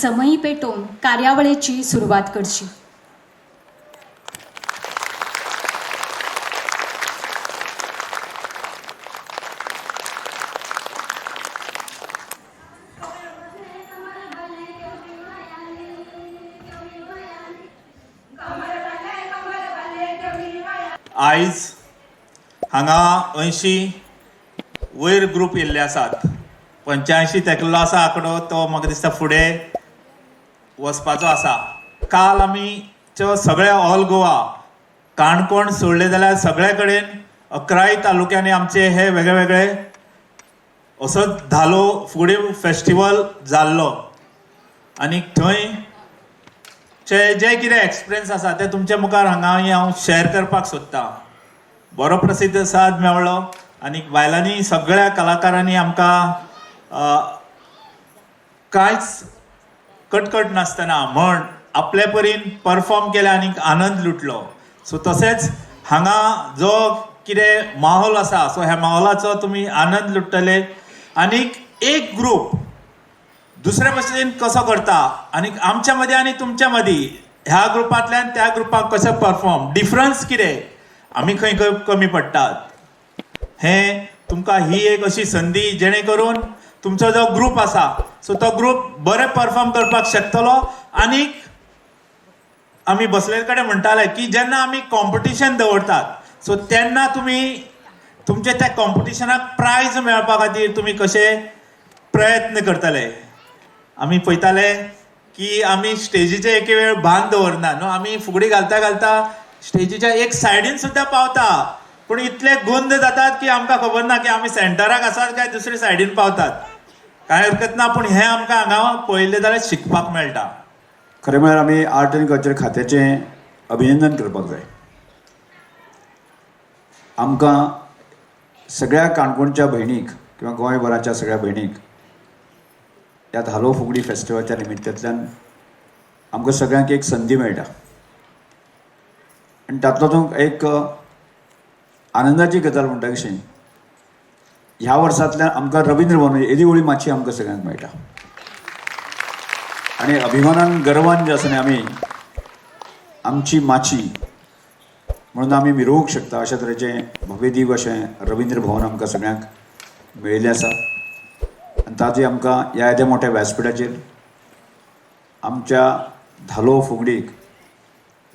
समयी पेटोवन कार्यावळीची सुरवात करची। आयज हांगा 80 वयर ग्रूप येयल्ले आसात। 85 तेकल्लो आसा आंकडो, तो म्हाका दिसता फुडें वचपाचो आसा। काल आमी सगळे ऑल गोवा काणकोण सोडले जाल्यार सगळे कडेन 11 तालुक्यांनी आमचे हे वेगळे वेगळे असो धालो फुगडी फेस्टिवल जाल्लो। आनी थंय जे कितें एक्सपिरियन्स आसा ते तुमच्या मुखार हांगा हांव शेअर करपाक सोदतां। बरो प्रतिसाद मेळ्ळो आनी बायलांनी सगळ्या कलाकारांनी आमकां कांयच कटकट नासतना म्हण आपले परीन परफॉर्म केले आनी आनंद लुटलो। सो तशेंच हांगा जो कितें माहोल आसा, सो ह्या माहोलाचो तुमी आनंद लुटतले। आनीक एक ग्रूप दुसरे भशेन कसो करता आनी आमच्या मदीं आनी तुमच्या मदीं ह्या ग्रुपांतल्यान त्या ग्रुपाक कसो परफॉर्म, डिफरन्स कितें, आमी खंय कमी पडटात, हें तुमकां ही एक अशी संदी जेणे करून तुमचो जो ग्रूप आसा सो तो ग्रूप बरें परफॉर्म करपाक शकतलो। आनीक आमी बसले कडेन म्हणटाले की जेन्ना आमी कॉम्पिटिशन दवरतात सो तेन्ना तुमी तुमचे त्या कॉम्पिटिशनाक प्रायज मेळपा खातीर तुमी कशे प्रयत्न करतले। आमी पळयताले की आमी स्टेजीचे एके वेळ भान दवरना न्हू, आमी फुगडी घालता घालता स्टेजीच्या एक सायडीन सुद्दां पावता पूण इतले गुंद जातात की आमकां खबर ना की आमी सेंटराक आसात काय दुसरे सायडीन पावतात। कांय हरकत ना, पूण हें आमकां हांगा पळयलें जाल्यार शिकपाक मेळटा। खरें म्हळ्यार आमी आर्ट आनी कल्चर खात्याचें अभिनंदन करपाक जाय। आमकां सगळ्या काणकोणच्या भयणीक किंवा गोंयभराच्या सगळ्या भयणीक ह्या धालो फुगडी फेस्टिवलाच्या निमित्तांतल्यान आमकां सगळ्यांक एक संदी मेळटा। आनी तातूंत एक आनंदाची गजाल म्हणटा कशी ह्या वर्सांतल्यान आमकां रवींद्र भवन येदी माची आमकां सगळ्यांक मेळटा। आनी अभिमानान गर्वान जे आसा न्ही आमी आमची माची म्हणून आमी मिरोवंक शकता अशा तरेचें भव्य दीव अशें रवींद्र भवन आमकां सगळ्यांक मेळिल्लें आसा। आनी ताची आमकां ह्या येद्या मोठ्या व्यासपीठाचेर आमच्या धालो फुगडीक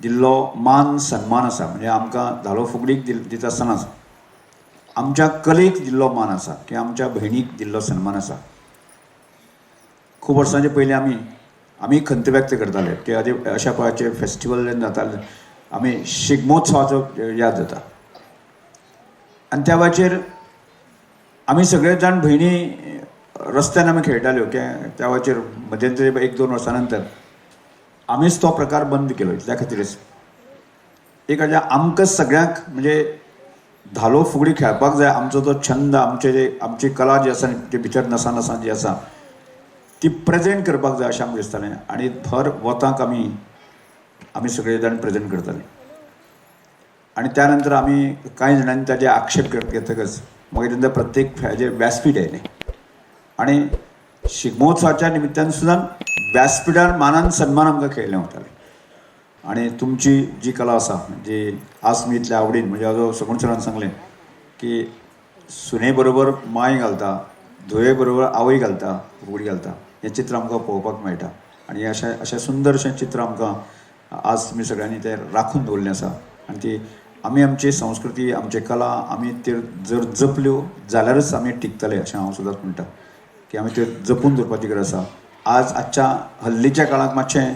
दिल्लो मान सन्मान आसा। म्हणजे आमकां धालो फुगडीक दिता आसतनाच आमच्या कलेक दिल्लो मान आसा की आमच्या भयणीक दिल्लो सन्मान आसा। खूब वर्सांचे पयलीं आमी खंत व्यक्त करताले की अशा प्रकारचे फेस्टिवल जाताले आमी शिगमोत्सवाचो याद जाता। आनी त्या वेळाचेर आमी सगळे जाण भयणी रस्त्यान आमी खेळटाल्यो की त्या वेळाचेर मध्यंतरी 1-2 वर्सां नंतर आमीच तो प्रकार बंद केलो। त्या खातीरच एक आमकां सगळ्यांक म्हणजे धालो फुगडी खेळपाक जाय, आमचो तो छंद, आमची कला जी आसा ती भितर नसा जी आसा ती प्रेजेंट करपाक जाय अशें आमकां दिसतालें। आनी भर वताक आमी सगळे जाण प्रेजेंट करताले। आनी त्या नंतर आमी कांय जाणांनी ताजे आक्षेप घेतकच मागीर प्रत्येक हेजे व्यासपीठ आयलें आनी शिगमोत्सवाच्या निमित्तान सुद्दां व्यासपीठार मानान सन्मान आमकां खेळिल्लें वतालें। आनी तुमची जी कला आसा जी आज तुमी इतल्या आवडीन म्हणजे हाजो सगूण सरान सांगलें की सुने बरोबर माय घालता, धुये बरोबर आवय घालता, फुगडी घालता, हें चित्र आमकां पळोवपाक मेळटा। आनी अशें सुंदर अशें चित्र आमकां आज तुमी सगळ्यांनी तें राखून दवरलें आसा। आनी ती आमी आमची संस्कृती, आमची कला आमी त्यो जर जपल्यो जाल्यारच आमी टिकतले अशें हांव सदांच म्हणटा की आमी त्यो जपून दवरपाची गरज आसा। आजच्या हल्लीच्या काळाक मातशें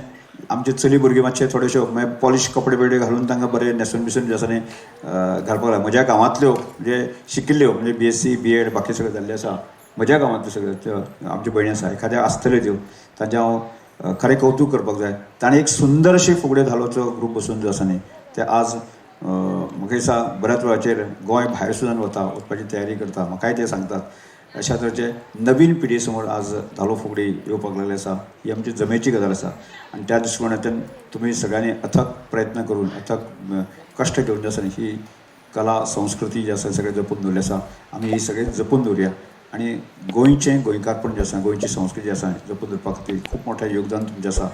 आमचे चली भुरगीं मातशे थोड्योश्यो पॉलिश कपडे बिडे घालून तांकां बरें न्हेसून बिसून जे आसा न्ही घालपाक लाय। म्हज्या गांवांतल्यो म्हणजे शिकिल्ल्यो म्हणजे BSc B.Ed बाकी सगळें जाल्लें आसा म्हज्या गांवांतल्यो सगळ्यो आमच्यो भयणी आसा, एखाद्या आसतल्यो त्यो तांचें हांव खरें कौतूक करपाक जाय। ताणें एक सुंदरशे फुगड्यो धालोचो ग्रूप बसून जो आसा न्ही ते आज म्हाका दिसता बऱ्याच वेळाचेर गोंय भायर सुद्दां वचपाची तयारी करता, म्हाकाय ते सांगतात। अशा तरेचे नवीन पिढी समोर आज धालो फुगडी येवपाक लागली आसा, ही आमची जमेची गजाल आसा। आनी त्या दृश्टिकोनांतल्यान तुमी सगळ्यांनी अथक प्रयत्न करून अथक कश्ट घेवन जे आसा ही कला संस्कृती जी आसा सगळें जपून दवरलें आसा। आमी ही सगळें जपून दवरया आणि गोंयचें गोंयकारपण जें आसा गोंयची संस्कृती आसा जपून दवरपा खातीर खूब मोठें योगदान तुमचें आसा.